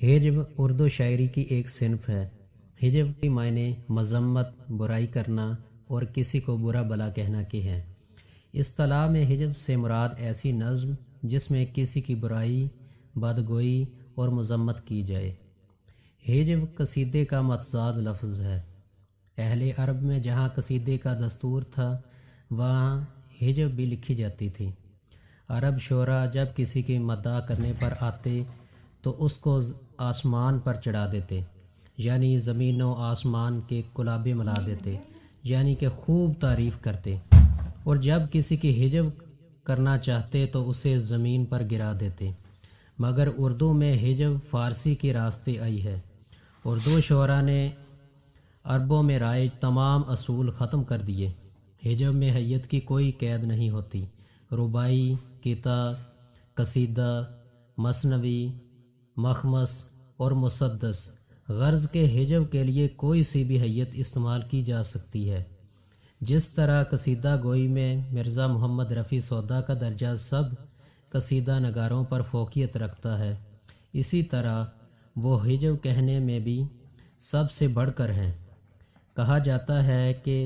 ہجو اردو شاعری کی ایک صنف ہے۔ ہجو کی معنی مذمت، برائی کرنا اور کسی کو برا بلا کہنا کے ہیں۔ اصطلاح میں ہجو سے مراد ایسی نظم جس میں کسی کی برائی، بدگوئی اور مذمت کی جائے۔ ہجو قصیدے کا متضاد لفظ ہے۔ اہل عرب میں جہاں قصیدے کا دستور تھا وہاں ہجو بھی لکھی جاتی تھی۔ عرب شعراء جب کسی کی مداح کرنے پر آتے تو اس کو آسمان پر چڑھا دیتے، یعنی زمین و آسمان کے کلابے ملا دیتے، یعنی کہ خوب تعریف کرتے، اور جب کسی کی ہجو کرنا چاہتے تو اسے زمین پر گرا دیتے۔ مگر اردو میں ہجو فارسی کے راستے آئی ہے۔ اردو شعراء نے عربوں میں رائج تمام اصول ختم کر دیے۔ ہجو میں حیت کی کوئی قید نہیں ہوتی۔ رباعی، کتاب، قصیدہ، مثنوی، مخمس اور مسدس غرض کے ہجو کے لیے کوئی سی بھی حیت استعمال کی جا سکتی ہے۔ جس طرح قصیدہ گوئی میں مرزا محمد رفیع سودا کا درجہ سب قصیدہ نگاروں پر فوقیت رکھتا ہے، اسی طرح وہ ہجو کہنے میں بھی سب سے بڑھ کر ہیں۔ کہا جاتا ہے کہ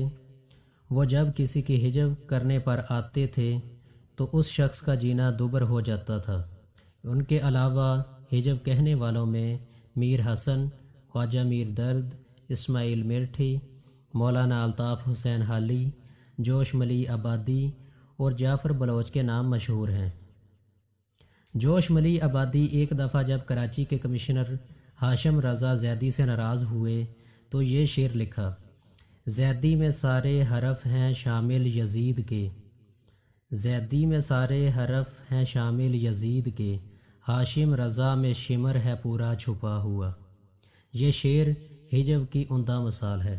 وہ جب کسی کی ہجو کرنے پر آتے تھے تو اس شخص کا جینا دوبر ہو جاتا تھا۔ ان کے علاوہ ہجو کہنے والوں میں میر حسن، خواجہ میر درد، اسماعیل میرٹھی، مولانا الطاف حسین حالی، جوش ملی آبادی اور جعفر بلوچ کے نام مشہور ہیں۔ جوش ملی آبادی ایک دفعہ جب کراچی کے کمشنر ہاشم رضا زیدی سے ناراض ہوئے تو یہ شعر لکھا: زیدی میں سارے حرف ہیں شامل یزید کے، زیدی میں سارے حرف ہیں شامل یزید کے، ہاشم رضا میں شمر ہے پورا چھپا ہوا۔ یہ شعر ہجو کی عمدہ مثال ہے۔